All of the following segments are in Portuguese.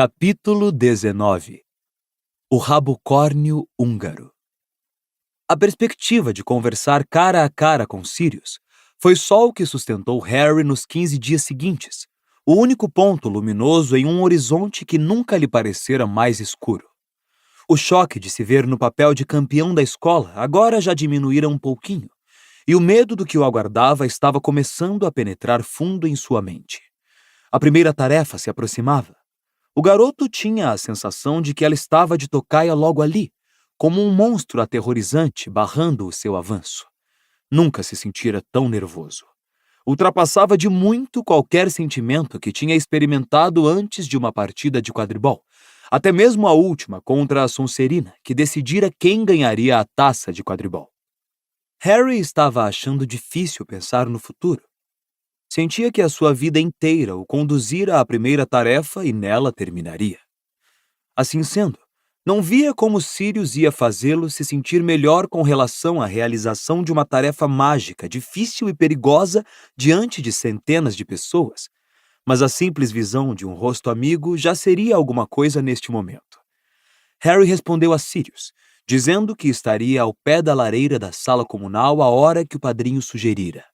Capítulo 19. O rabocórnio húngaro. A perspectiva de conversar cara a cara com Sirius foi só o que sustentou Harry nos 15 dias seguintes, o único ponto luminoso em um horizonte que nunca lhe parecera mais escuro. O choque de se ver no papel de campeão da escola agora já diminuíra um pouquinho, e o medo do que o aguardava estava começando a penetrar fundo em sua mente. A primeira tarefa se aproximava. O garoto tinha a sensação de que ela estava de tocaia logo ali, como um monstro aterrorizante barrando o seu avanço. Nunca se sentira tão nervoso. Ultrapassava de muito qualquer sentimento que tinha experimentado antes de uma partida de quadribol, até mesmo a última contra a Sonserina, que decidira quem ganharia a taça de quadribol. Harry estava achando difícil pensar no futuro. Sentia que a sua vida inteira o conduzira à primeira tarefa e nela terminaria. Assim sendo, não via como Sirius ia fazê-lo se sentir melhor com relação à realização de uma tarefa mágica, difícil e perigosa diante de centenas de pessoas, mas a simples visão de um rosto amigo já seria alguma coisa neste momento. Harry respondeu a Sirius, dizendo que estaria ao pé da lareira da sala comunal a hora que o padrinho sugerira,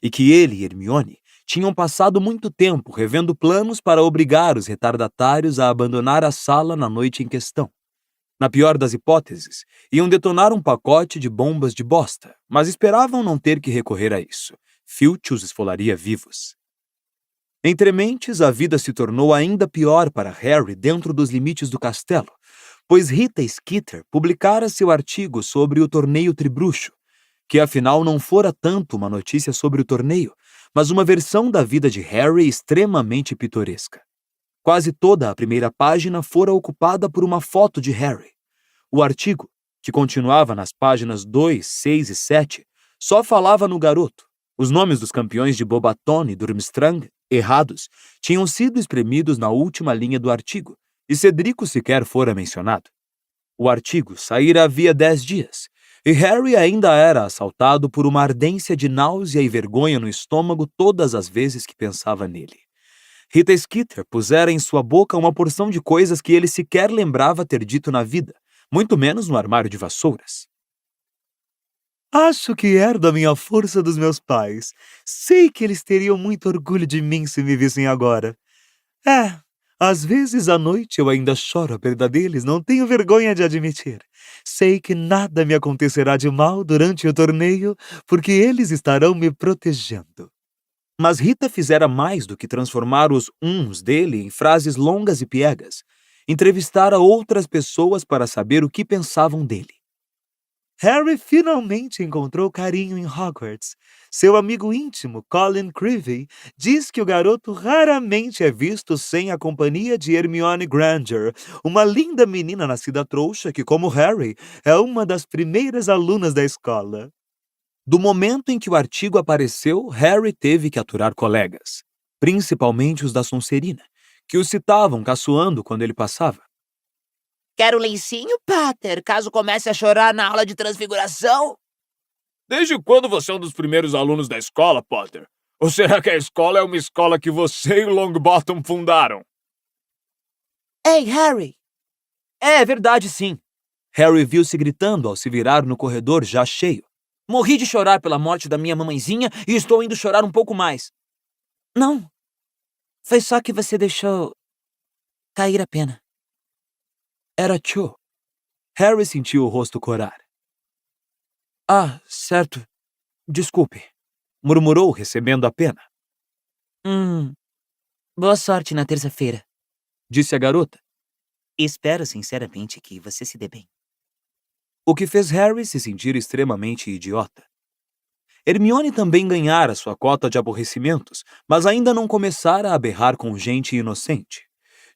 e que ele e Hermione tinham passado muito tempo revendo planos para obrigar os retardatários a abandonar a sala na noite em questão. Na pior das hipóteses, iam detonar um pacote de bombas de bosta, mas esperavam não ter que recorrer a isso. Filch os esfolaria vivos. Entre mentes, a vida se tornou ainda pior para Harry dentro dos limites do castelo, pois Rita Skeeter publicara seu artigo sobre o torneio tribruxo, que afinal não fora tanto uma notícia sobre o torneio, mas uma versão da vida de Harry extremamente pitoresca. Quase toda a primeira página fora ocupada por uma foto de Harry. O artigo, que continuava nas páginas 2, 6 e 7, só falava no garoto. Os nomes dos campeões de Bobaton e Durmstrang, errados, tinham sido espremidos na última linha do artigo, e Cedrico sequer fora mencionado. O artigo saíra havia 10 dias, e Harry ainda era assaltado por uma ardência de náusea e vergonha no estômago todas as vezes que pensava nele. Rita Skeeter pusera em sua boca uma porção de coisas que ele sequer lembrava ter dito na vida, muito menos no armário de vassouras. Acho que herdo a minha força dos meus pais. Sei que eles teriam muito orgulho de mim se me vissem agora. Às vezes à noite eu ainda choro a perda deles, não tenho vergonha de admitir. Sei que nada me acontecerá de mal durante o torneio, porque eles estarão me protegendo. Mas Rita fizera mais do que transformar os uns dele em frases longas e piegas. Entrevistara outras pessoas para saber o que pensavam dele. Harry finalmente encontrou carinho em Hogwarts. Seu amigo íntimo, Colin Creevey, diz que o garoto raramente é visto sem a companhia de Hermione Granger, uma linda menina nascida trouxa que, como Harry, é uma das primeiras alunas da escola. Do momento em que o artigo apareceu, Harry teve que aturar colegas, principalmente os da Sonserina, que o citavam caçoando quando ele passava. Quer um lencinho, Pater, caso comece a chorar na aula de transfiguração? Desde quando você é um dos primeiros alunos da escola, Potter? Ou será que a escola é uma escola que você e o Longbottom fundaram? Ei, Harry! É verdade, sim. Harry viu-se gritando ao se virar no corredor já cheio. Morri de chorar pela morte da minha mamãezinha e estou indo chorar um pouco mais. Não. Foi só que você deixou cair a pena. Era Cho. Harry sentiu o rosto corar. Ah, certo. Desculpe, murmurou, recebendo a pena. Boa sorte na terça-feira, disse a garota. Espero sinceramente que você se dê bem. O que fez Harry se sentir extremamente idiota. Hermione também ganhara sua cota de aborrecimentos, mas ainda não começara a berrar com gente inocente.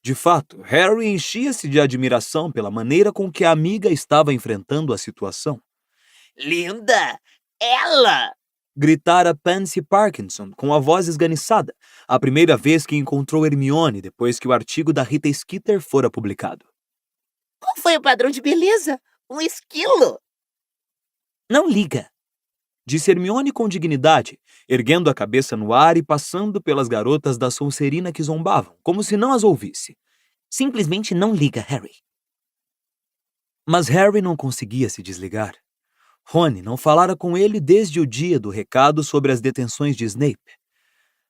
De fato, Harry enchia-se de admiração pela maneira com que a amiga estava enfrentando a situação. Linda! Ela! Gritara Pansy Parkinson com a voz esganiçada, a primeira vez que encontrou Hermione depois que o artigo da Rita Skeeter fora publicado. Qual foi o padrão de beleza? Um esquilo! Não liga, disse Hermione com dignidade, erguendo a cabeça no ar e passando pelas garotas da Sonserina que zombavam, como se não as ouvisse. Simplesmente não liga, Harry. Mas Harry não conseguia se desligar. Rony não falara com ele desde o dia do recado sobre as detenções de Snape.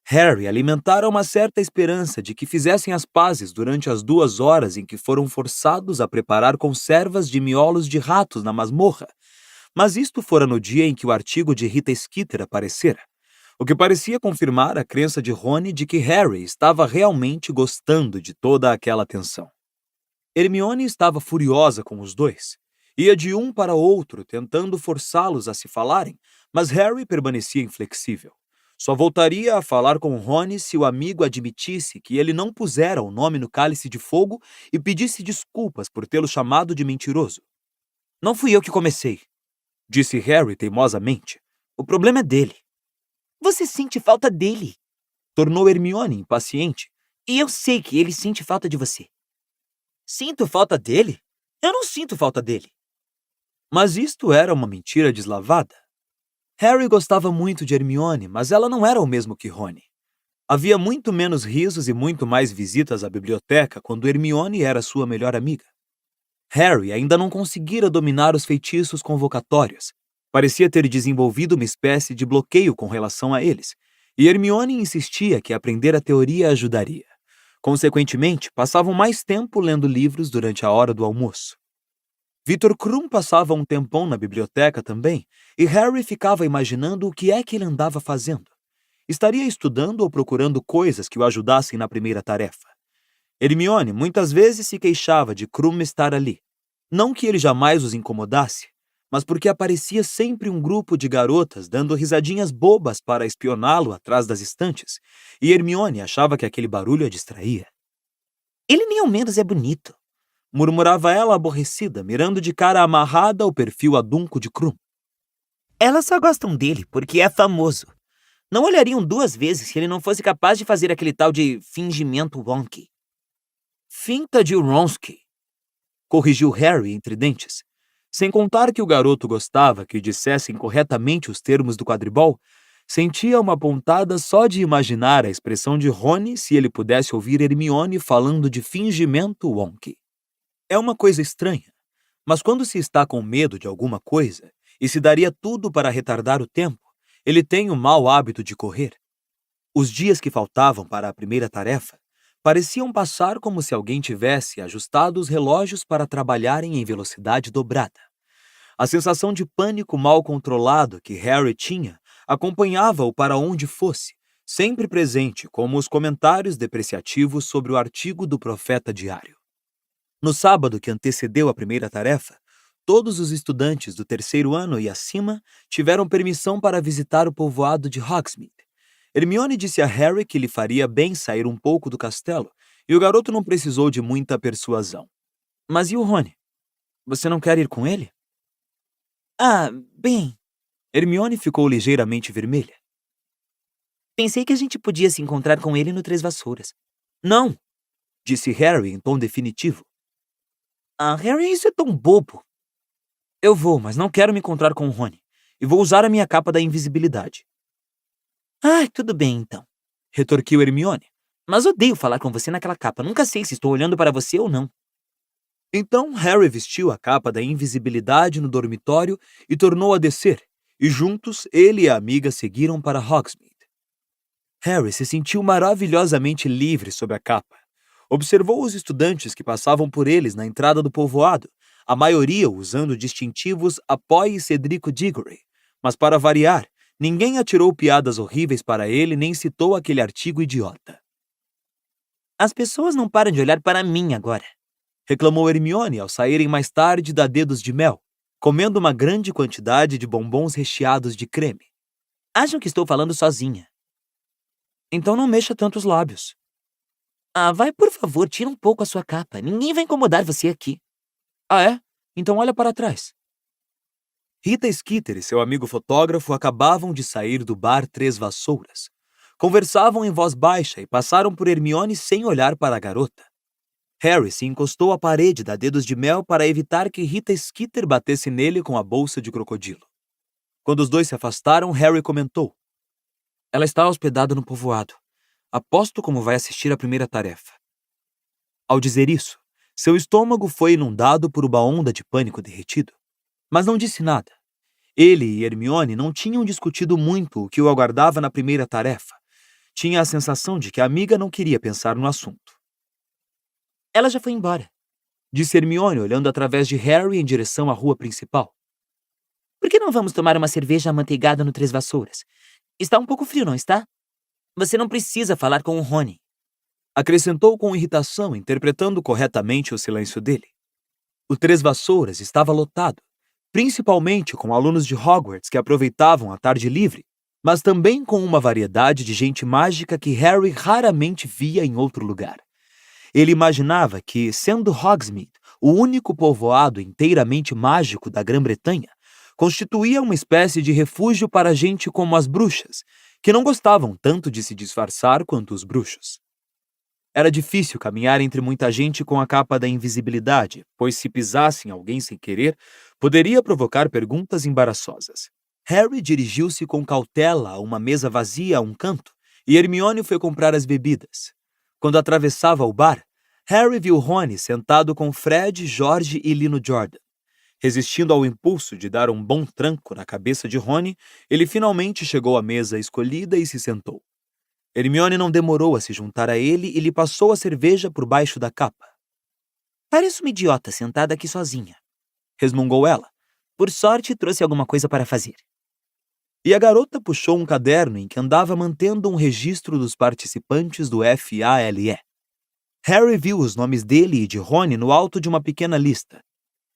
Harry alimentara uma certa esperança de que fizessem as pazes durante as 2 horas em que foram forçados a preparar conservas de miolos de ratos na masmorra, mas isto fora no dia em que o artigo de Rita Skeeter aparecera, o que parecia confirmar a crença de Rony de que Harry estava realmente gostando de toda aquela atenção. Hermione estava furiosa com os dois. Ia de um para outro, tentando forçá-los a se falarem, mas Harry permanecia inflexível. Só voltaria a falar com Rony se o amigo admitisse que ele não pusera o nome no cálice de fogo e pedisse desculpas por tê-lo chamado de mentiroso. Não fui eu que comecei, disse Harry teimosamente. O problema é dele. Você sente falta dele, tornou Hermione impaciente. E eu sei que ele sente falta de você. Sinto falta dele? Eu não sinto falta dele. Mas isto era uma mentira deslavada. Harry gostava muito de Hermione, mas ela não era o mesmo que Rony. Havia muito menos risos e muito mais visitas à biblioteca quando Hermione era sua melhor amiga. Harry ainda não conseguira dominar os feitiços convocatórios. Parecia ter desenvolvido uma espécie de bloqueio com relação a eles, e Hermione insistia que aprender a teoria ajudaria. Consequentemente, passavam mais tempo lendo livros durante a hora do almoço. Victor Krum passava um tempão na biblioteca também, e Harry ficava imaginando o que é que ele andava fazendo. Estaria estudando ou procurando coisas que o ajudassem na primeira tarefa. Hermione muitas vezes se queixava de Krum estar ali. Não que ele jamais os incomodasse, mas porque aparecia sempre um grupo de garotas dando risadinhas bobas para espioná-lo atrás das estantes, e Hermione achava que aquele barulho a distraía. Ele nem ao menos é bonito, murmurava ela aborrecida, mirando de cara amarrada o perfil adunco de Krum. Elas só gostam dele porque é famoso. Não olhariam 2 vezes se ele não fosse capaz de fazer aquele tal de fingimento wonky. Finta de Wronski, corrigiu Harry entre dentes. Sem contar que o garoto gostava que dissessem corretamente os termos do quadribol, sentia uma pontada só de imaginar a expressão de Rony se ele pudesse ouvir Hermione falando de fingimento wonky. É uma coisa estranha, mas quando se está com medo de alguma coisa e se daria tudo para retardar o tempo, ele tem o mau hábito de correr. Os dias que faltavam para a primeira tarefa pareciam passar como se alguém tivesse ajustado os relógios para trabalharem em velocidade dobrada. A sensação de pânico mal controlado que Harry tinha acompanhava-o para onde fosse, sempre presente como os comentários depreciativos sobre o artigo do Profeta Diário. No sábado que antecedeu a primeira tarefa, todos os estudantes do 3º ano e acima tiveram permissão para visitar o povoado de Hogsmeade. Hermione disse a Harry que lhe faria bem sair um pouco do castelo, e o garoto não precisou de muita persuasão. Mas e o Rony? Você não quer ir com ele? Bem... Hermione ficou ligeiramente vermelha. Pensei que a gente podia se encontrar com ele no Três Vassouras. Não, disse Harry em tom definitivo. Harry, isso é tão bobo. Eu vou, mas não quero me encontrar com o Rony. E vou usar a minha capa da invisibilidade. Tudo bem então, retorquiu Hermione. Mas odeio falar com você naquela capa. Nunca sei se estou olhando para você ou não. Então Harry vestiu a capa da invisibilidade no dormitório e tornou a descer, e juntos ele e a amiga seguiram para Hogsmeade. Harry se sentiu maravilhosamente livre sob a capa. Observou os estudantes que passavam por eles na entrada do povoado, a maioria usando distintivos Apoie Cedrico Diggory, mas para variar, ninguém atirou piadas horríveis para ele nem citou aquele artigo idiota. As pessoas não param de olhar para mim agora, reclamou Hermione ao saírem mais tarde da Dedos de Mel, comendo uma grande quantidade de bombons recheados de creme. Acham que estou falando sozinha. Então não mexa tanto os lábios. Vai, por favor, tira um pouco a sua capa. Ninguém vai incomodar você aqui. É? Então olha para trás. Rita Skeeter e seu amigo fotógrafo acabavam de sair do bar Três Vassouras. Conversavam em voz baixa e passaram por Hermione sem olhar para a garota. Harry se encostou à parede da Dedos de Mel para evitar que Rita Skeeter batesse nele com a bolsa de crocodilo. Quando os dois se afastaram, Harry comentou. Ela está hospedada no povoado. Aposto como vai assistir à primeira tarefa. Ao dizer isso, seu estômago foi inundado por uma onda de pânico derretido. Mas não disse nada. Ele e Hermione não tinham discutido muito o que o aguardava na primeira tarefa. Tinha a sensação de que a amiga não queria pensar no assunto. Ela já foi embora. Disse Hermione, olhando através de Harry em direção à rua principal. Por que não vamos tomar uma cerveja amanteigada no Três Vassouras? Está um pouco frio, não está? Você não precisa falar com o Rony. Acrescentou com irritação, interpretando corretamente o silêncio dele. O Três Vassouras estava lotado, principalmente com alunos de Hogwarts que aproveitavam a tarde livre, mas também com uma variedade de gente mágica que Harry raramente via em outro lugar. Ele imaginava que, sendo Hogsmeade o único povoado inteiramente mágico da Grã-Bretanha, constituía uma espécie de refúgio para gente como as bruxas, que não gostavam tanto de se disfarçar quanto os bruxos. Era difícil caminhar entre muita gente com a capa da invisibilidade, pois se pisasse em alguém sem querer, poderia provocar perguntas embaraçosas. Harry dirigiu-se com cautela a uma mesa vazia a um canto, e Hermione foi comprar as bebidas. Quando atravessava o bar, Harry viu Rony sentado com Fred, George e Lino Jordan. Resistindo ao impulso de dar um bom tranco na cabeça de Rony, ele finalmente chegou à mesa escolhida e se sentou. Hermione não demorou a se juntar a ele e lhe passou a cerveja por baixo da capa. Parece uma idiota sentada aqui sozinha, resmungou ela. Por sorte, trouxe alguma coisa para fazer. E a garota puxou um caderno em que andava mantendo um registro dos participantes do FALE. Harry viu os nomes dele e de Rony no alto de uma pequena lista.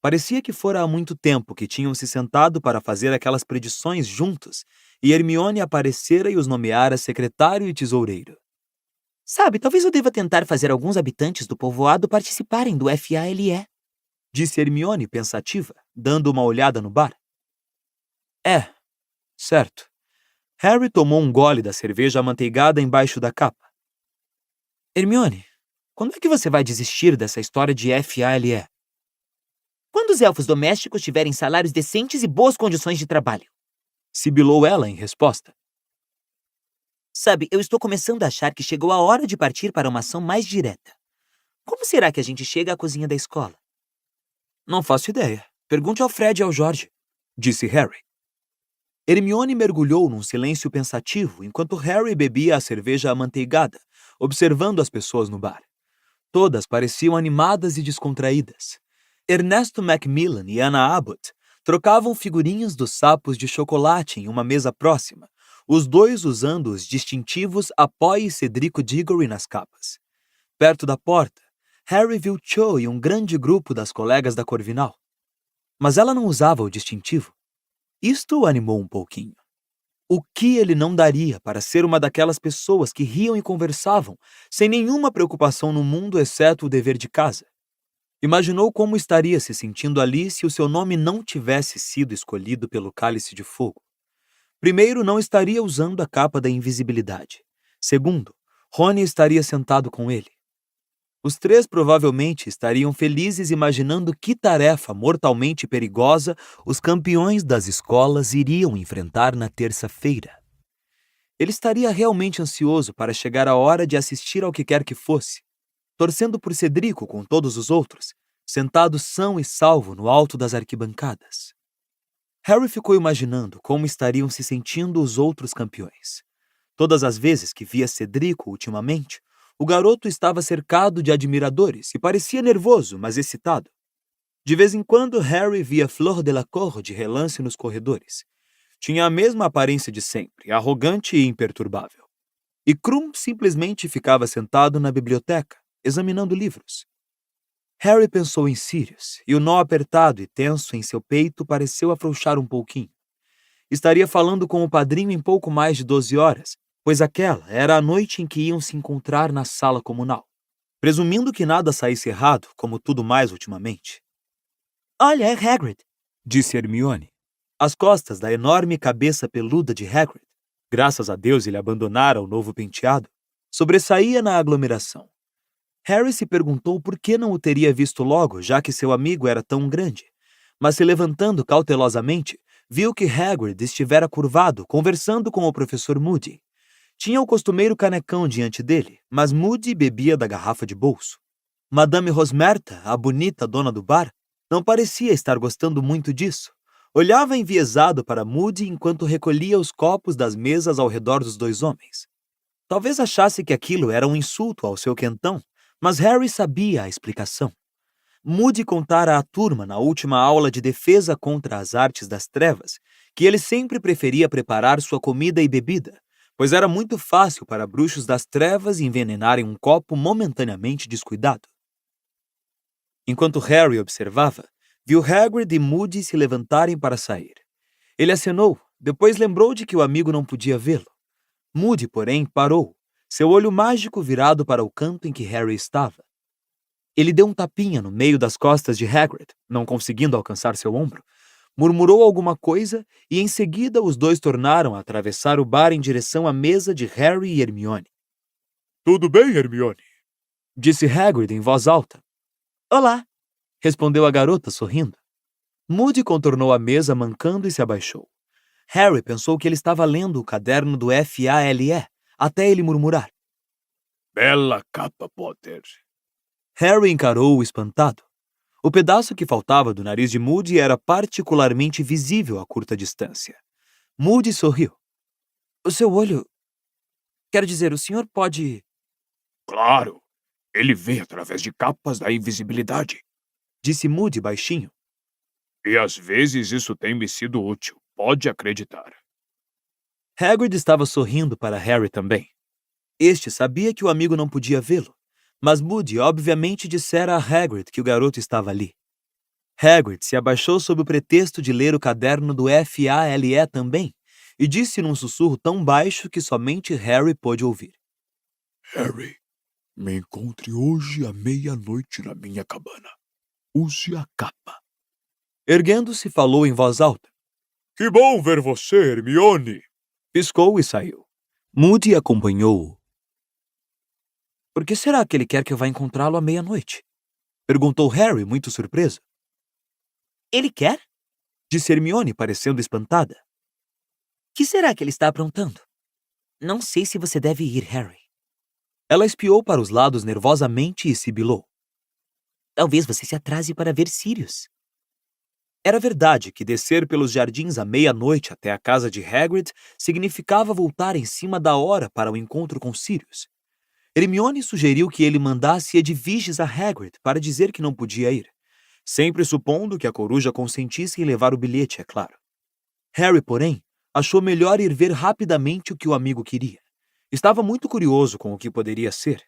Parecia que fora há muito tempo que tinham se sentado para fazer aquelas predições juntos, e Hermione aparecera e os nomeara secretário e tesoureiro. Sabe, talvez eu deva tentar fazer alguns habitantes do povoado participarem do FALE, disse Hermione pensativa, dando uma olhada no bar. É, certo. Harry tomou um gole da cerveja amanteigada embaixo da capa. Hermione, quando é que você vai desistir dessa história de FALE? Quando os elfos domésticos tiverem salários decentes e boas condições de trabalho. Sibilou ela em resposta. Sabe, eu estou começando a achar que chegou a hora de partir para uma ação mais direta. Como será que a gente chega à cozinha da escola? Não faço ideia. Pergunte ao Fred e ao George, disse Harry. Hermione mergulhou num silêncio pensativo enquanto Harry bebia a cerveja amanteigada, observando as pessoas no bar. Todas pareciam animadas e descontraídas. Ernesto Macmillan e Anna Abbott trocavam figurinhas dos sapos de chocolate em uma mesa próxima, os dois usando os distintivos Apoie Cedrico Diggory nas capas. Perto da porta, Harry viu Cho e um grande grupo das colegas da Corvinal. Mas ela não usava o distintivo. Isto o animou um pouquinho. O que ele não daria para ser uma daquelas pessoas que riam e conversavam, sem nenhuma preocupação no mundo exceto o dever de casa? Imaginou como estaria se sentindo ali se o seu nome não tivesse sido escolhido pelo Cálice de Fogo. Primeiro, não estaria usando a capa da invisibilidade. Segundo, Rony estaria sentado com ele. Os três provavelmente estariam felizes imaginando que tarefa mortalmente perigosa os campeões das escolas iriam enfrentar na terça-feira. Ele estaria realmente ansioso para chegar a hora de assistir ao que quer que fosse, torcendo por Cedrico com todos os outros, sentado são e salvo no alto das arquibancadas. Harry ficou imaginando como estariam se sentindo os outros campeões. Todas as vezes que via Cedrico ultimamente, o garoto estava cercado de admiradores e parecia nervoso, mas excitado. De vez em quando, Harry via Fleur Delacour de relance nos corredores. Tinha a mesma aparência de sempre, arrogante e imperturbável. E Krum simplesmente ficava sentado na biblioteca, examinando livros. Harry pensou em Sirius, e o nó apertado e tenso em seu peito pareceu afrouxar um pouquinho. Estaria falando com o padrinho em pouco mais de 12 horas, pois aquela era a noite em que iam se encontrar na sala comunal. Presumindo que nada saísse errado, como tudo mais ultimamente. Olha, é Hagrid, disse Hermione. As costas da enorme cabeça peluda de Hagrid, graças a Deus ele abandonara o novo penteado, sobressaía na aglomeração. Harry se perguntou por que não o teria visto logo, já que seu amigo era tão grande, mas se levantando cautelosamente, viu que Hagrid estivera curvado, conversando com o professor Moody. Tinha o costumeiro canecão diante dele, mas Moody bebia da garrafa de bolso. Madame Rosmerta, a bonita dona do bar, não parecia estar gostando muito disso. Olhava enviesado para Moody enquanto recolhia os copos das mesas ao redor dos dois homens. Talvez achasse que aquilo era um insulto ao seu quentão, mas Harry sabia a explicação. Moody contara à turma na última aula de defesa contra as artes das trevas que ele sempre preferia preparar sua comida e bebida, pois era muito fácil para bruxos das trevas envenenarem um copo momentaneamente descuidado. Enquanto Harry observava, viu Hagrid e Moody se levantarem para sair. Ele acenou, depois lembrou de que o amigo não podia vê-lo. Moody, porém, parou, seu olho mágico virado para o canto em que Harry estava. Ele deu um tapinha no meio das costas de Hagrid, não conseguindo alcançar seu ombro, murmurou alguma coisa e em seguida os dois tornaram a atravessar o bar em direção à mesa de Harry e Hermione. Tudo bem, Hermione? Disse Hagrid em voz alta. Olá! Respondeu a garota sorrindo. Moody contornou a mesa mancando e se abaixou. Harry pensou que ele estava lendo o caderno do FALE, até ele murmurar. Bela capa, Potter. Harry encarou-o espantado. O pedaço que faltava do nariz de Moody era particularmente visível a curta distância. Moody sorriu. O seu olho... Quero dizer, o senhor pode... Claro, ele vê através de capas da invisibilidade. Disse Moody baixinho. E às vezes isso tem me sido útil, pode acreditar. Hagrid estava sorrindo para Harry também. Este sabia que o amigo não podia vê-lo, mas Moody obviamente dissera a Hagrid que o garoto estava ali. Hagrid se abaixou sob o pretexto de ler o caderno do FALE também, e disse num sussurro tão baixo que somente Harry pôde ouvir. Harry, me encontre hoje à meia-noite na minha cabana. Use a capa. Erguendo-se, falou em voz alta. Que bom ver você, Hermione! Piscou e saiu. Moody acompanhou-o. Por que será que ele quer que eu vá encontrá-lo à meia-noite? Perguntou Harry, muito surpreso. Ele quer? Disse Hermione, parecendo espantada. Que será que ele está aprontando? Não sei se você deve ir, Harry. Ela espiou para os lados nervosamente e sibilou. Talvez você se atrase para ver Sirius. Era verdade que descer pelos jardins à meia-noite até a casa de Hagrid significava voltar em cima da hora para o encontro com Sirius. Hermione sugeriu que ele mandasse Edviges a Hagrid para dizer que não podia ir, sempre supondo que a coruja consentisse em levar o bilhete, é claro. Harry, porém, achou melhor ir ver rapidamente o que o amigo queria. Estava muito curioso com o que poderia ser.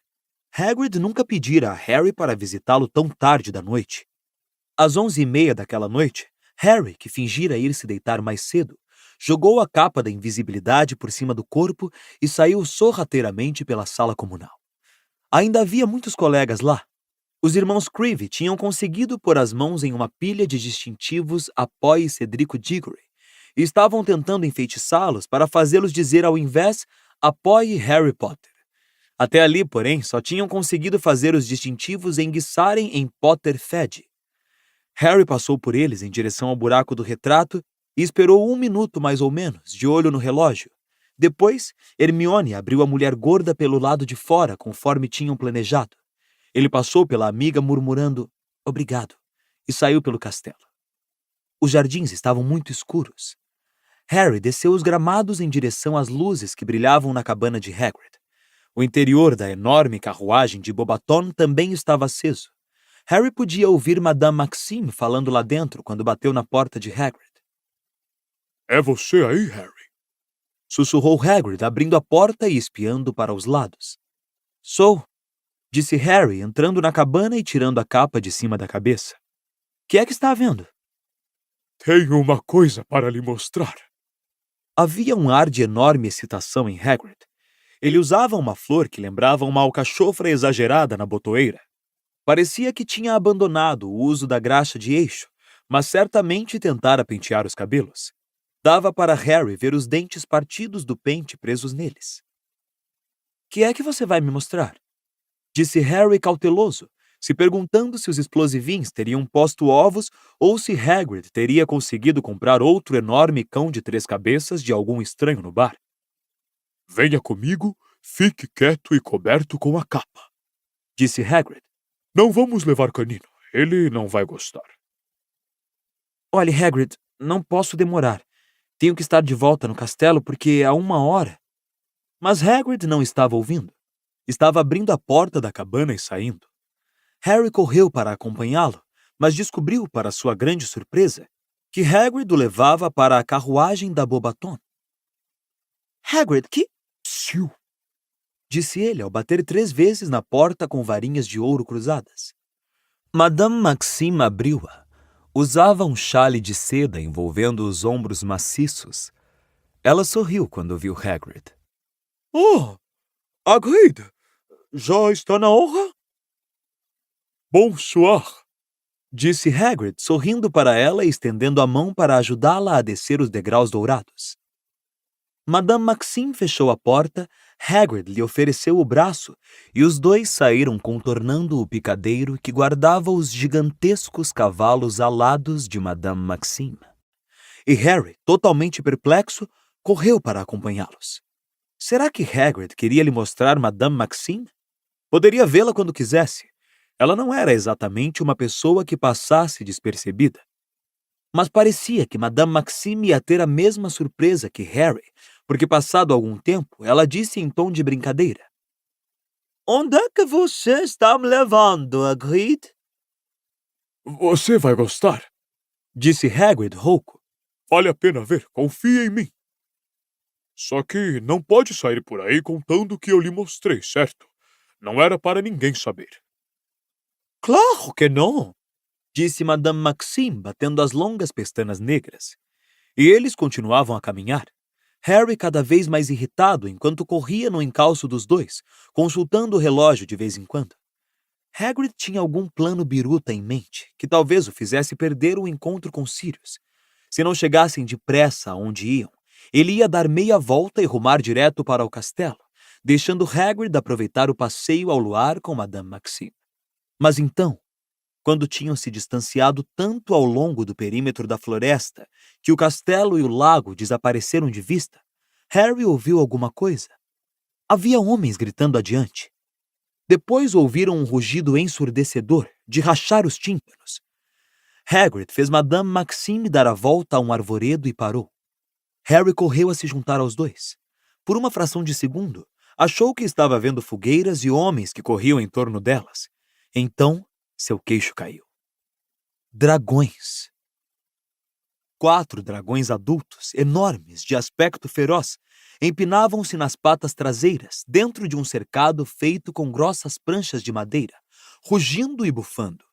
Hagrid nunca pedira a Harry para visitá-lo tão tarde da noite. Às 11h30 daquela noite, Harry, que fingira ir se deitar mais cedo, jogou a capa da invisibilidade por cima do corpo e saiu sorrateiramente pela sala comunal. Ainda havia muitos colegas lá. Os irmãos Creevy tinham conseguido pôr as mãos em uma pilha de distintivos Apoie Cedrico Diggory e estavam tentando enfeitiçá-los para fazê-los dizer ao invés Apoie Harry Potter. Até ali, porém, só tinham conseguido fazer os distintivos enguiçarem em Potter fede. Harry passou por eles em direção ao buraco do retrato e esperou 1 minuto mais ou menos, de olho no relógio. Depois, Hermione abriu a mulher gorda pelo lado de fora, conforme tinham planejado. Ele passou pela amiga murmurando "obrigado" e saiu pelo castelo. Os jardins estavam muito escuros. Harry desceu os gramados em direção às luzes que brilhavam na cabana de Hagrid. O interior da enorme carruagem de Bobaton também estava aceso. Harry podia ouvir Madame Maxime falando lá dentro quando bateu na porta de Hagrid. É você aí, Harry? Sussurrou Hagrid, abrindo a porta e espiando para os lados. Sou, disse Harry, entrando na cabana e tirando a capa de cima da cabeça. Que é que está havendo? Tenho uma coisa para lhe mostrar. Havia um ar de enorme excitação em Hagrid. Ele usava uma flor que lembrava uma alcachofra exagerada na botoeira. Parecia que tinha abandonado o uso da graxa de eixo, mas certamente tentara pentear os cabelos. Dava para Harry ver os dentes partidos do pente presos neles. Que é que você vai me mostrar? Disse Harry cauteloso, se perguntando se os explosivins teriam posto ovos ou se Hagrid teria conseguido comprar outro enorme cão de 3 cabeças de algum estranho no bar. Venha comigo, fique quieto e coberto com a capa, disse Hagrid. Não vamos levar Canino. Ele não vai gostar. Olhe, Hagrid, não posso demorar. Tenho que estar de volta no castelo porque há 1 hora. Mas Hagrid não estava ouvindo. Estava abrindo a porta da cabana e saindo. Harry correu para acompanhá-lo, mas descobriu, para sua grande surpresa, que Hagrid o levava para a carruagem da Beauxbaton. Hagrid, que... Psiu! Disse ele ao bater 3 vezes na porta com varinhas de ouro cruzadas. Madame Maxime abriu-a. Usava um chale de seda envolvendo os ombros maciços. Ela sorriu quando viu Hagrid. Oh, Hagrid! Já está na hora? Bonsoir! Disse Hagrid, sorrindo para ela e estendendo a mão para ajudá-la a descer os degraus dourados. Madame Maxime fechou a porta, Hagrid lhe ofereceu o braço e os dois saíram contornando o picadeiro que guardava os gigantescos cavalos alados de Madame Maxime. E Harry, totalmente perplexo, correu para acompanhá-los. Será que Hagrid queria lhe mostrar Madame Maxime? Poderia vê-la quando quisesse. Ela não era exatamente uma pessoa que passasse despercebida. Mas parecia que Madame Maxime ia ter a mesma surpresa que Harry, porque passado algum tempo, ela disse em tom de brincadeira. Onde é que você está me levando, Hagrid? Você vai gostar. Disse Hagrid rouco. Vale a pena ver, confia em mim. Só que não pode sair por aí contando o que eu lhe mostrei, certo? Não era para ninguém saber. Claro que não! Disse Madame Maxime, batendo as longas pestanas negras. E eles continuavam a caminhar. Harry cada vez mais irritado enquanto corria no encalço dos dois, consultando o relógio de vez em quando. Hagrid tinha algum plano biruta em mente, que talvez o fizesse perder o encontro com Sirius. Se não chegassem depressa aonde iam, ele ia dar meia volta e rumar direto para o castelo, deixando Hagrid aproveitar o passeio ao luar com Madame Maxime. Mas então, quando tinham se distanciado tanto ao longo do perímetro da floresta que o castelo e o lago desapareceram de vista, Harry ouviu alguma coisa. Havia homens gritando adiante. Depois ouviram um rugido ensurdecedor de rachar os tímpanos. Hagrid fez Madame Maxime dar a volta a um arvoredo e parou. Harry correu a se juntar aos dois. Por uma fração de segundo, achou que estava vendo fogueiras e homens que corriam em torno delas. Então, seu queixo caiu. Dragões. 4 dragões adultos, enormes, de aspecto feroz, empinavam-se nas patas traseiras, dentro de um cercado feito com grossas pranchas de madeira, rugindo e bufando.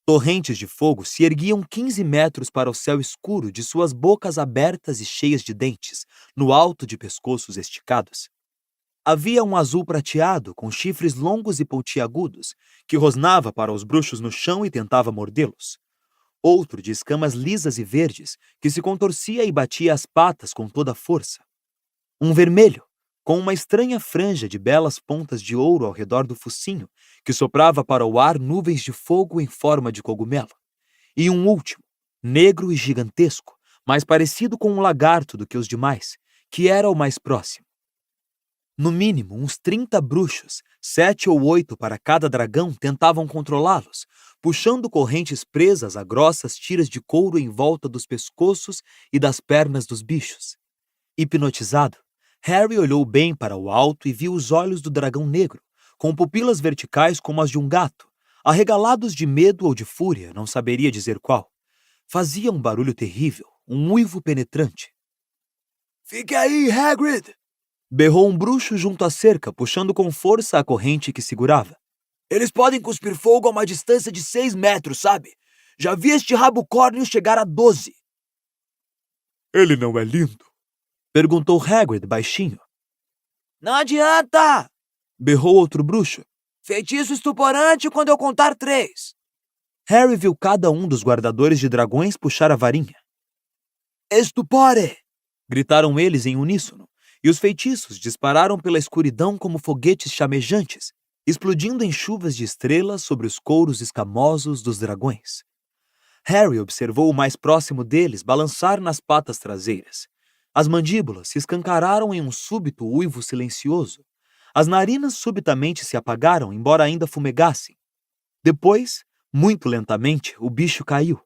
Torrentes de fogo se erguiam 15 metros para o céu escuro de suas bocas abertas e cheias de dentes, no alto de pescoços esticados. Havia um azul prateado, com chifres longos e pontiagudos, que rosnava para os bruxos no chão e tentava mordê-los. Outro de escamas lisas e verdes, que se contorcia e batia as patas com toda a força. Um vermelho, com uma estranha franja de belas pontas de ouro ao redor do focinho, que soprava para o ar nuvens de fogo em forma de cogumelo. E um último, negro e gigantesco, mais parecido com um lagarto do que os demais, que era o mais próximo. No mínimo, uns 30 bruxos, 7 ou 8 para cada dragão, tentavam controlá-los, puxando correntes presas a grossas tiras de couro em volta dos pescoços e das pernas dos bichos. Hipnotizado, Harry olhou bem para o alto e viu os olhos do dragão negro, com pupilas verticais como as de um gato, arregalados de medo ou de fúria, não saberia dizer qual. Fazia um barulho terrível, um uivo penetrante. Fique aí, Hagrid! Berrou um bruxo junto à cerca, puxando com força a corrente que segurava. Eles podem cuspir fogo a uma distância de 6 metros, sabe? Já vi este rabo córneo chegar a 12. Ele não é lindo? Perguntou Hagrid baixinho. Não adianta! Berrou outro bruxo. Feitiço estuporante quando eu contar 3. Harry viu cada um dos guardadores de dragões puxar a varinha. Estupore! Gritaram eles em uníssono, e os feitiços dispararam pela escuridão como foguetes chamejantes, explodindo em chuvas de estrelas sobre os couros escamosos dos dragões. Harry observou o mais próximo deles balançar nas patas traseiras. As mandíbulas se escancararam em um súbito uivo silencioso. As narinas subitamente se apagaram, embora ainda fumegassem. Depois, muito lentamente, o bicho caiu.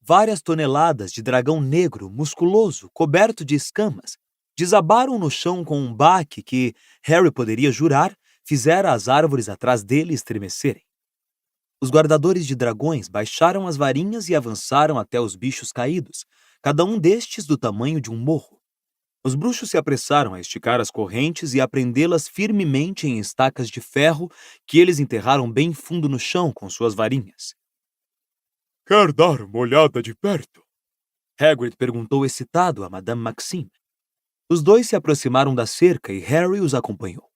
Várias toneladas de dragão negro, musculoso, coberto de escamas, desabaram no chão com um baque que, Harry poderia jurar, fizera as árvores atrás dele estremecerem. Os guardadores de dragões baixaram as varinhas e avançaram até os bichos caídos, cada um destes do tamanho de um morro. Os bruxos se apressaram a esticar as correntes e a prendê-las firmemente em estacas de ferro que eles enterraram bem fundo no chão com suas varinhas. Quer dar uma olhada de perto? Hagrid perguntou excitado a Madame Maxime. Os dois se aproximaram da cerca e Harry os acompanhou.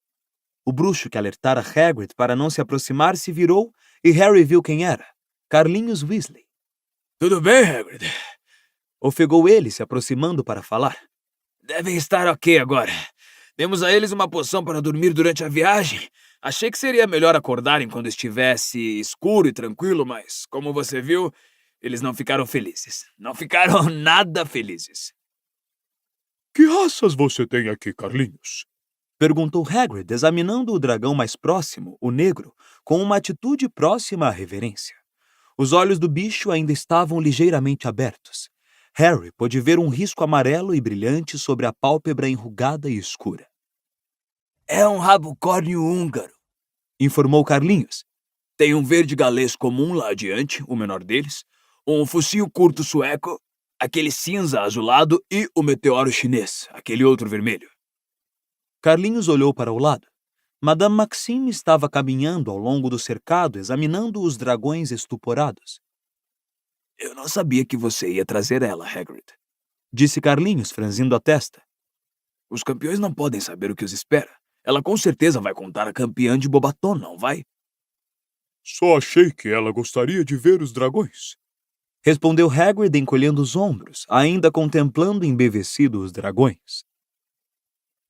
O bruxo que alertara Hagrid para não se aproximar se virou e Harry viu quem era. Carlinhos Weasley. Tudo bem, Hagrid? Ofegou ele, se aproximando para falar. Devem estar ok agora. Demos a eles uma poção para dormir durante a viagem. Achei que seria melhor acordarem quando estivesse escuro e tranquilo, mas, como você viu, eles não ficaram felizes. Não ficaram nada felizes. Que raças você tem aqui, Carlinhos? Perguntou Hagrid, examinando o dragão mais próximo, o negro, com uma atitude próxima à reverência. Os olhos do bicho ainda estavam ligeiramente abertos. Harry pôde ver um risco amarelo e brilhante sobre a pálpebra enrugada e escura. É um rabo córneo húngaro, informou Carlinhos. Tem um verde galês comum lá adiante, o menor deles, um focinho curto sueco, aquele cinza azulado e o meteoro chinês, aquele outro vermelho. Carlinhos olhou para o lado. Madame Maxime estava caminhando ao longo do cercado, examinando os dragões estuporados. Eu não sabia que você ia trazer ela, Hagrid, disse Carlinhos, franzindo a testa. Os campeões não podem saber o que os espera. Ela com certeza vai contar a campeã de Bobaton, não vai? Só achei que ela gostaria de ver os dragões. Respondeu Hagrid encolhendo os ombros, ainda contemplando embevecido os dragões.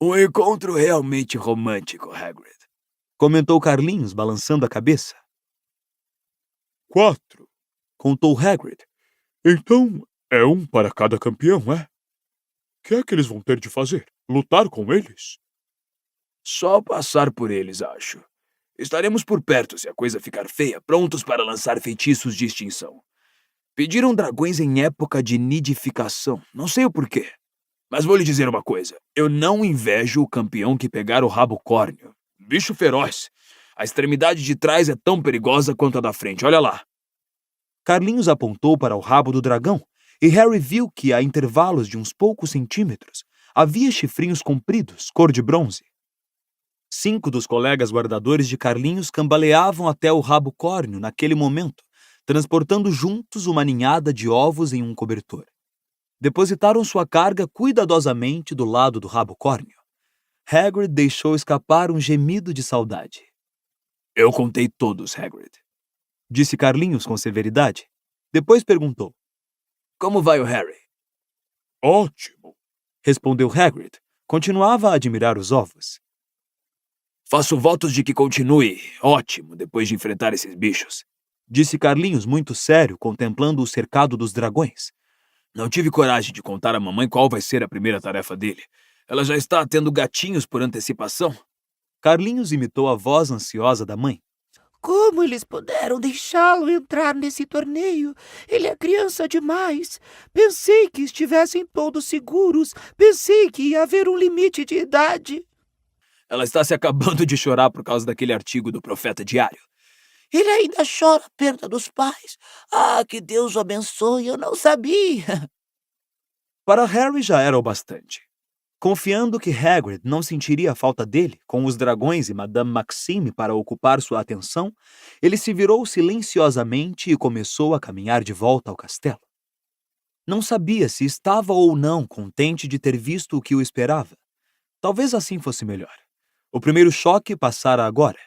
Um encontro realmente romântico, Hagrid, comentou Carlinhos, balançando a cabeça. 4, contou Hagrid. Então, é um para cada campeão, é? O que é que eles vão ter de fazer? Lutar com eles? Só passar por eles, acho. Estaremos por perto se a coisa ficar feia, prontos para lançar feitiços de extinção. Pediram dragões em época de nidificação, não sei o porquê. Mas vou lhe dizer uma coisa, eu não invejo o campeão que pegar o rabo córneo. Bicho feroz. A extremidade de trás é tão perigosa quanto a da frente, olha lá. Carlinhos apontou para o rabo do dragão, e Harry viu que, a intervalos de uns poucos centímetros, havia chifrinhos compridos, cor de bronze. 5 dos colegas guardadores de Carlinhos cambaleavam até o rabo córneo naquele momento, transportando juntos uma ninhada de ovos em um cobertor. Depositaram sua carga cuidadosamente do lado do rabo córneo. Hagrid deixou escapar um gemido de saudade. Eu contei todos, Hagrid, disse Carlinhos com severidade. Depois perguntou. Como vai o Harry? Ótimo, respondeu Hagrid. Continuava a admirar os ovos. Faço votos de que continue ótimo depois de enfrentar esses bichos, disse Carlinhos muito sério, contemplando o cercado dos dragões. Não tive coragem de contar à mamãe qual vai ser a primeira tarefa dele. Ela já está tendo gatinhos por antecipação. Carlinhos imitou a voz ansiosa da mãe. Como eles puderam deixá-lo entrar nesse torneio? Ele é criança demais. Pensei que estivessem todos seguros. Pensei que ia haver um limite de idade. Ela está se acabando de chorar por causa daquele artigo do Profeta Diário. Ele ainda chora a perda dos pais. Ah, que Deus o abençoe, eu não sabia. Para Harry já era o bastante. Confiando que Hagrid não sentiria a falta dele, com os dragões e Madame Maxime para ocupar sua atenção, ele se virou silenciosamente e começou a caminhar de volta ao castelo. Não sabia se estava ou não contente de ter visto o que o esperava. Talvez assim fosse melhor. O primeiro choque passara agora.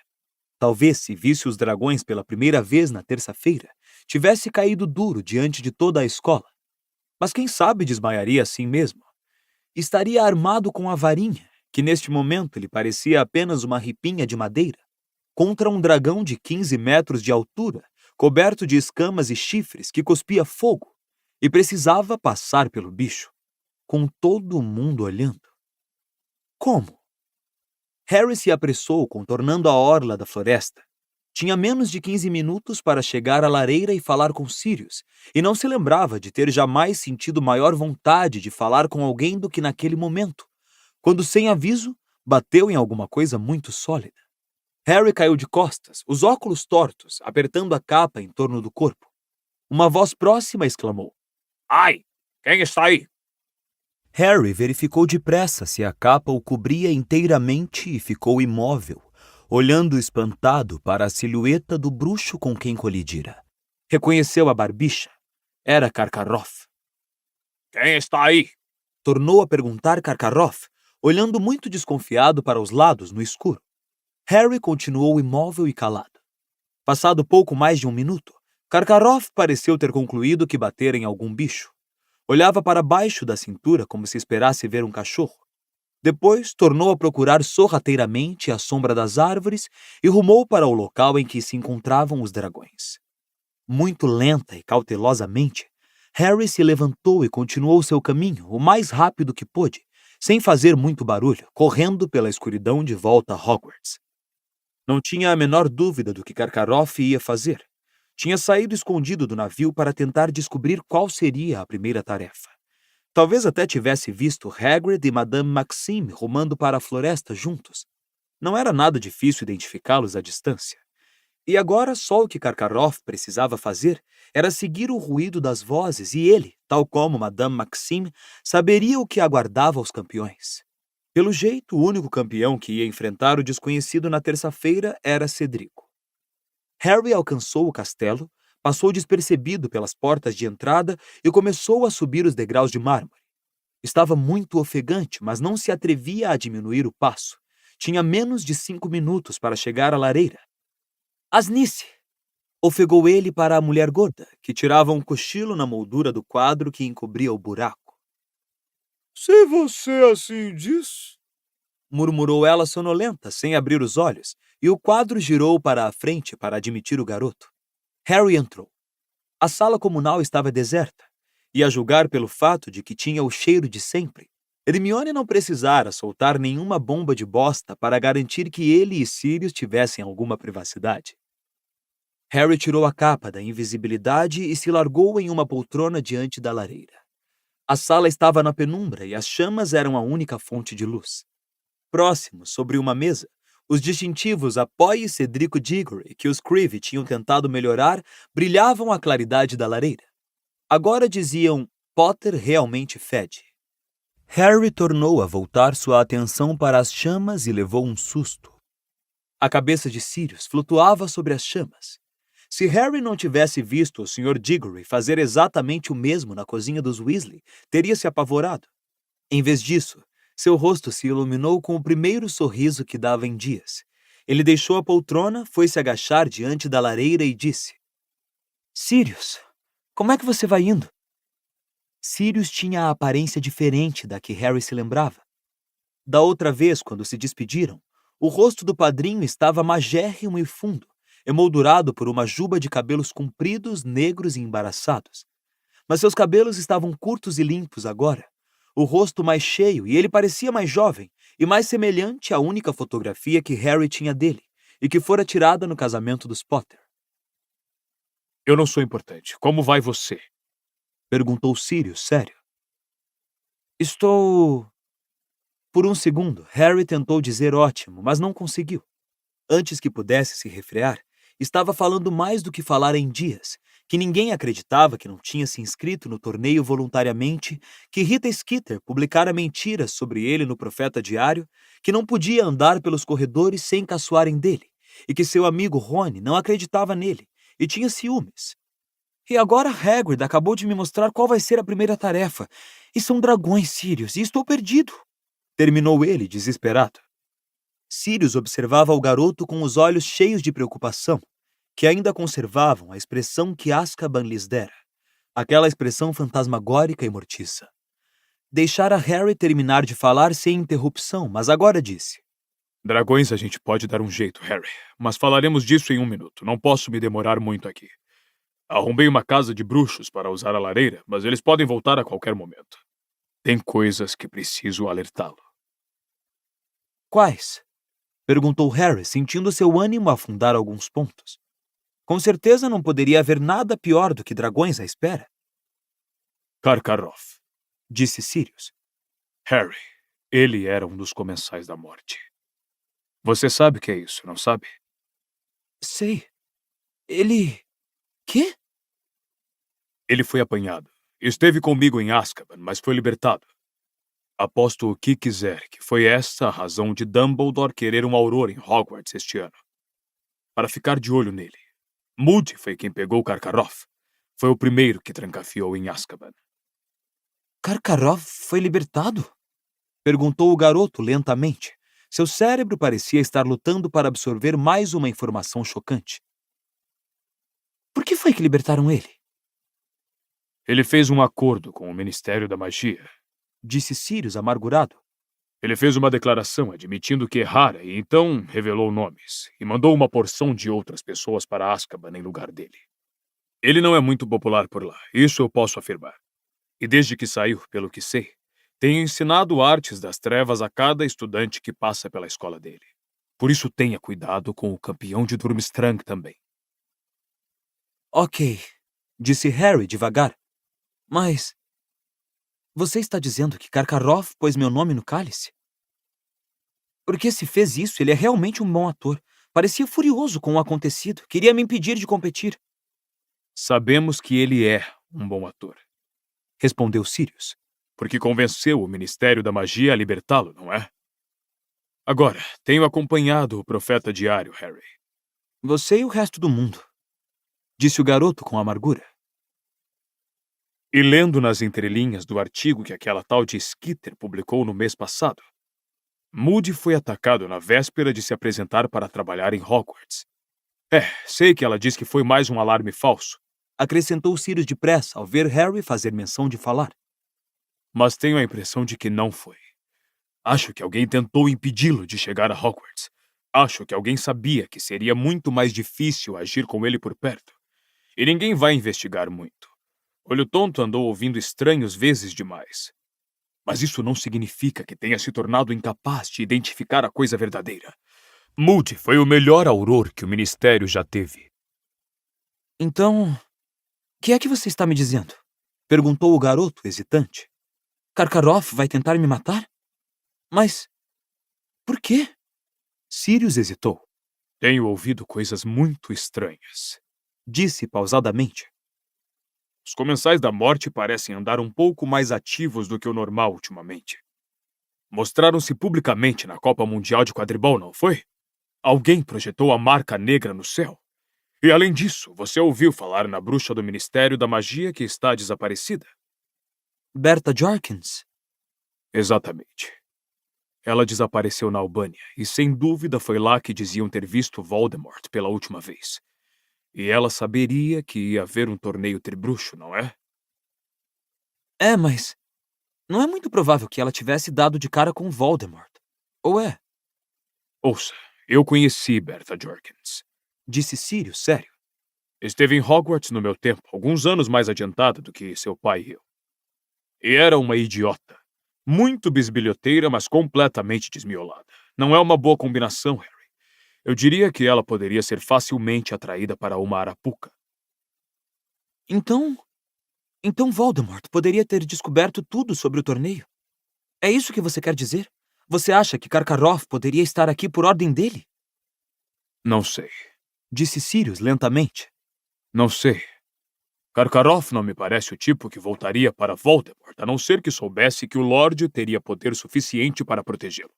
Talvez, se visse os dragões pela primeira vez na terça-feira, tivesse caído duro diante de toda a escola. Mas quem sabe desmaiaria assim mesmo. Estaria armado com a varinha, que neste momento lhe parecia apenas uma ripinha de madeira, contra um dragão de 15 metros de altura, coberto de escamas e chifres que cuspia fogo, e precisava passar pelo bicho, com todo mundo olhando. Como? Harry se apressou, contornando a orla da floresta. Tinha menos de 15 minutos para chegar à lareira e falar com Sirius, e não se lembrava de ter jamais sentido maior vontade de falar com alguém do que naquele momento, quando, sem aviso, bateu em alguma coisa muito sólida. Harry caiu de costas, os óculos tortos, apertando a capa em torno do corpo. Uma voz próxima exclamou: Ai! Quem está aí? Harry verificou depressa se a capa o cobria inteiramente e ficou imóvel, olhando espantado para a silhueta do bruxo com quem colidira. Reconheceu a barbicha. Era Karkaroff. Quem está aí? Tornou a perguntar Karkaroff, olhando muito desconfiado para os lados no escuro. Harry continuou imóvel e calado. Passado pouco mais de um minuto, Karkaroff pareceu ter concluído que batera em algum bicho. Olhava para baixo da cintura como se esperasse ver um cachorro. Depois, tornou a procurar sorrateiramente a sombra das árvores e rumou para o local em que se encontravam os dragões. Muito lenta e cautelosamente, Harry se levantou e continuou seu caminho o mais rápido que pôde, sem fazer muito barulho, correndo pela escuridão de volta a Hogwarts. Não tinha a menor dúvida do que Karkaroff ia fazer. Tinha saído escondido do navio para tentar descobrir qual seria a primeira tarefa. Talvez até tivesse visto Hagrid e Madame Maxime rumando para a floresta juntos. Não era nada difícil identificá-los à distância. E agora só o que Karkaroff precisava fazer era seguir o ruído das vozes e ele, tal como Madame Maxime, saberia o que aguardava aos campeões. Pelo jeito, o único campeão que ia enfrentar o desconhecido na terça-feira era Cedrico. Harry alcançou o castelo, passou despercebido pelas portas de entrada e começou a subir os degraus de mármore. Estava muito ofegante, mas não se atrevia a diminuir o passo. Tinha menos de 5 minutos para chegar à lareira. Asnice! Ofegou ele para a mulher gorda, que tirava um cochilo na moldura do quadro que encobria o buraco. Se você assim diz... Murmurou ela sonolenta, sem abrir os olhos, e o quadro girou para a frente para admitir o garoto. Harry entrou. A sala comunal estava deserta, e a julgar pelo fato de que tinha o cheiro de sempre, Hermione não precisara soltar nenhuma bomba de bosta para garantir que ele e Sirius tivessem alguma privacidade. Harry tirou a capa da invisibilidade e se largou em uma poltrona diante da lareira. A sala estava na penumbra e as chamas eram a única fonte de luz. Próximo, sobre uma mesa, os distintivos Apoie Cedrico Diggory, que os Creevy tinham tentado melhorar, brilhavam à claridade da lareira. Agora diziam: Potter realmente fede. Harry tornou a voltar sua atenção para as chamas e levou um susto. A cabeça de Sirius flutuava sobre as chamas. Se Harry não tivesse visto o Sr. Diggory fazer exatamente o mesmo na cozinha dos Weasley, teria se apavorado. Em vez disso, seu rosto se iluminou com o primeiro sorriso que dava em dias. Ele deixou a poltrona, foi se agachar diante da lareira e disse: Sirius, como é que você vai indo? Sirius tinha a aparência diferente da que Harry se lembrava. Da outra vez, quando se despediram, o rosto do padrinho estava magérrimo e fundo, emoldurado por uma juba de cabelos compridos, negros e embaraçados. Mas seus cabelos estavam curtos e limpos agora, o rosto mais cheio, e ele parecia mais jovem e mais semelhante à única fotografia que Harry tinha dele e que fora tirada no casamento dos Potter. Eu não sou importante. Como vai você? Perguntou Sirius, sério. Estou... Por um segundo, Harry tentou dizer ótimo, mas não conseguiu. Antes que pudesse se refrear, estava falando mais do que falar em dias, que ninguém acreditava que não tinha se inscrito no torneio voluntariamente, que Rita Skeeter publicara mentiras sobre ele no Profeta Diário, que não podia andar pelos corredores sem caçoarem dele, e que seu amigo Rony não acreditava nele, e tinha ciúmes. E agora Hagrid acabou de me mostrar qual vai ser a primeira tarefa, e são dragões, Sirius, e estou perdido. Terminou ele, desesperado. Sirius observava o garoto com os olhos cheios de preocupação, que ainda conservavam a expressão que Azkaban lhes dera, aquela expressão fantasmagórica e mortiça. Deixara Harry terminar de falar sem interrupção, mas agora disse: Dragões a gente pode dar um jeito, Harry, mas falaremos disso em 1 minuto. Não posso me demorar muito aqui. Arrumei uma casa de bruxos para usar a lareira, mas eles podem voltar a qualquer momento. Tem coisas que preciso alertá-lo. Quais? Perguntou Harry, sentindo seu ânimo afundar alguns pontos. Com certeza não poderia haver nada pior do que dragões à espera. Karkaroff, Disse Sirius. Harry, ele era um dos comensais da morte. Você sabe o que é isso, não sabe? Sei. Ele... Quê? Ele foi apanhado. Esteve comigo em Azkaban, mas foi libertado. Aposto o que quiser que foi essa a razão de Dumbledore querer um auror em Hogwarts este ano. Para ficar de olho nele. Moody foi quem pegou Karkaroff. Foi o primeiro que trancafiou em Azkaban. Karkaroff foi libertado? Perguntou o garoto lentamente. Seu cérebro parecia estar lutando para absorver mais uma informação chocante. Por que foi que libertaram ele? Ele fez um acordo com o Ministério da Magia. Disse Sirius amargurado. Ele fez uma declaração admitindo que errara e então revelou nomes e mandou uma porção de outras pessoas para Azkaban em lugar dele. Ele não é muito popular por lá, isso eu posso afirmar. E desde que saiu, pelo que sei, tem ensinado artes das trevas a cada estudante que passa pela escola dele. Por isso tenha cuidado com o campeão de Durmstrang também. Ok, disse Harry devagar. Mas... Você está dizendo que Karkaroff pôs meu nome no cálice? Porque se fez isso, ele é realmente um bom ator. Parecia furioso com o acontecido. Queria me impedir de competir. Sabemos que ele é um bom ator. Respondeu Sirius. Porque convenceu o Ministério da Magia a libertá-lo, não é? Agora, tenho acompanhado o Profeta Diário, Harry. Você e o resto do mundo. Disse o garoto com amargura. E lendo nas entrelinhas do artigo que aquela tal de Skeeter publicou no mês passado, Moody foi atacado na véspera de se apresentar para trabalhar em Hogwarts. Sei que ela diz que foi mais um alarme falso. Acrescentou Sirius depressa ao ver Harry fazer menção de falar. Mas tenho a impressão de que não foi. Acho que alguém tentou impedi-lo de chegar a Hogwarts. Acho que alguém sabia que seria muito mais difícil agir com ele por perto. E ninguém vai investigar muito. Olho Tonto andou ouvindo estranhos vezes demais. Mas isso não significa que tenha se tornado incapaz de identificar a coisa verdadeira. Moody foi o melhor auror que o Ministério já teve. Então, o que é que você está me dizendo? Perguntou o garoto, hesitante. Karkaroff vai tentar me matar? Mas, por quê? Sirius hesitou. Tenho ouvido coisas muito estranhas. Disse pausadamente. Os comensais da morte parecem andar um pouco mais ativos do que o normal ultimamente. Mostraram-se publicamente na Copa Mundial de Quadribol, não foi? Alguém projetou a marca negra no céu. E além disso, você ouviu falar na bruxa do Ministério da Magia que está desaparecida? Berta Jorkins? Exatamente. Ela desapareceu na Albânia e sem dúvida foi lá que diziam ter visto Voldemort pela última vez. E ela saberia que ia haver um torneio tribruxo, não é? Mas não é muito provável que ela tivesse dado de cara com Voldemort. Ou é? Ouça, eu conheci Berta Jorkins. Disse Sirius, sério. Esteve em Hogwarts no meu tempo, alguns anos mais adiantada do que seu pai e eu. E era uma idiota. Muito bisbilhoteira, mas completamente desmiolada. Não é uma boa combinação, Harry. Eu diria que ela poderia ser facilmente atraída para uma arapuca. Então Voldemort poderia ter descoberto tudo sobre o torneio? É isso que você quer dizer? Você acha que Karkaroff poderia estar aqui por ordem dele? Não sei. Disse Sirius lentamente. Não sei. Karkaroff não me parece o tipo que voltaria para Voldemort, a não ser que soubesse que o Lorde teria poder suficiente para protegê-lo.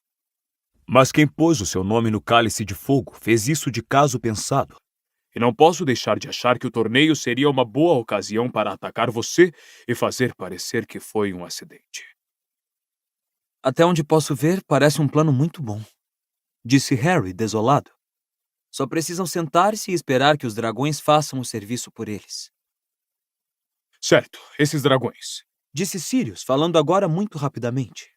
Mas quem pôs o seu nome no cálice de fogo fez isso de caso pensado. E não posso deixar de achar que o torneio seria uma boa ocasião para atacar você e fazer parecer que foi um acidente. Até onde posso ver, parece um plano muito bom. Disse Harry, desolado. Só precisam sentar-se e esperar que os dragões façam o serviço por eles. Certo, esses dragões. Disse Sirius, falando agora muito rapidamente.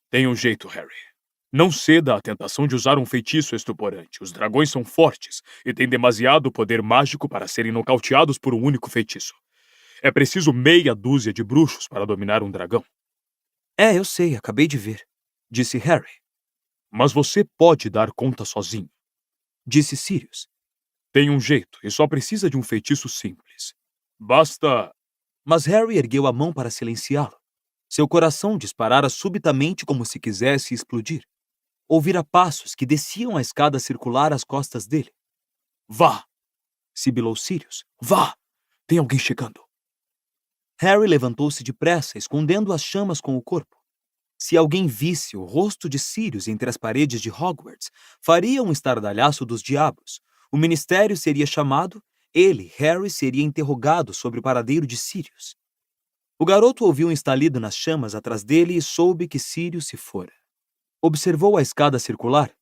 Tem um jeito, Harry. Não ceda à tentação de usar um feitiço estuporante. Os dragões são fortes e têm demasiado poder mágico para serem nocauteados por um único feitiço. É preciso meia dúzia de bruxos para dominar um dragão. Eu sei, acabei de ver. Disse Harry. Mas você pode dar conta sozinho, disse Sirius. tem um jeito e só precisa de um feitiço simples. Basta... Mas Harry ergueu a mão para silenciá-lo. Seu coração disparara subitamente como se quisesse explodir. Ouvira passos que desciam a escada circular às costas dele. Vá! Sibilou Sirius. Vá! Tem alguém chegando. Harry levantou-se depressa, escondendo as chamas com o corpo. Se alguém visse o rosto de Sirius entre as paredes de Hogwarts, faria um estardalhaço dos diabos. O ministério seria chamado, ele, Harry, seria interrogado sobre o paradeiro de Sirius. O garoto ouviu um estalido nas chamas atrás dele e soube que Sirius se fora. Observou a escada circular.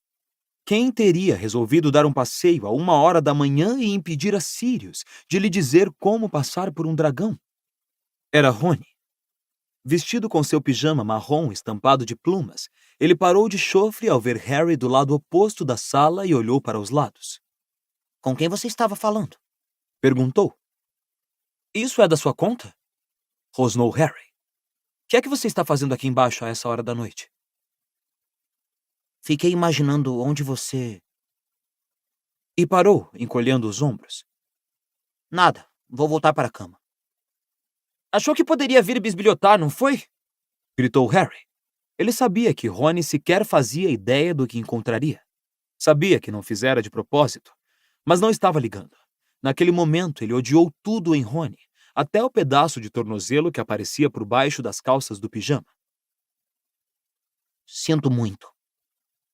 Quem teria resolvido dar um passeio a 1h da manhã e impedir a Sirius de lhe dizer como passar por um dragão? Era Rony. Vestido com seu pijama marrom estampado de plumas, ele parou de chofre ao ver Harry do lado oposto da sala e olhou para os lados. Com quem você estava falando? Perguntou. Isso é da sua conta? Rosnou Harry. O que é que você está fazendo aqui embaixo a essa hora da noite? Fiquei imaginando onde você... E parou, encolhendo os ombros. Nada, vou voltar para a cama. Achou que poderia vir bisbilhotar, não foi? Gritou Harry. Ele sabia que Rony sequer fazia ideia do que encontraria. Sabia que não fizera de propósito, mas não estava ligando. Naquele momento, ele odiou tudo em Rony, até o pedaço de tornozelo que aparecia por baixo das calças do pijama. Sinto muito,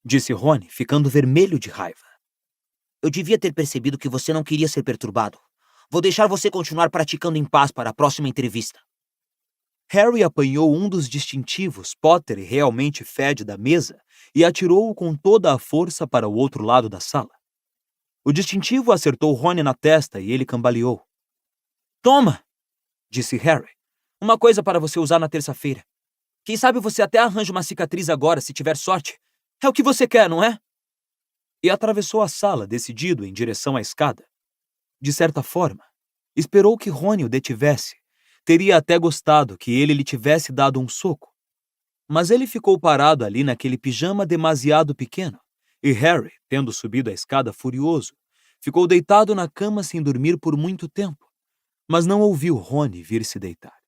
disse Rony, ficando vermelho de raiva. Eu devia ter percebido que você não queria ser perturbado. Vou deixar você continuar praticando em paz para a próxima entrevista. Harry apanhou um dos distintivos Potter realmente fede da mesa e atirou-o com toda a força para o outro lado da sala. O distintivo acertou Rony na testa e ele cambaleou. Toma! Disse Harry. Uma coisa para você usar na terça-feira. Quem sabe você até arranja uma cicatriz agora, se tiver sorte. É o que você quer, não é? E atravessou a sala, decidido em direção à escada. De certa forma, esperou que Rony o detivesse. Teria até gostado que ele lhe tivesse dado um soco. Mas ele ficou parado ali naquele pijama demasiado pequeno, e Harry, tendo subido a escada furioso, ficou deitado na cama sem dormir por muito tempo, mas não ouviu Rony vir se deitar.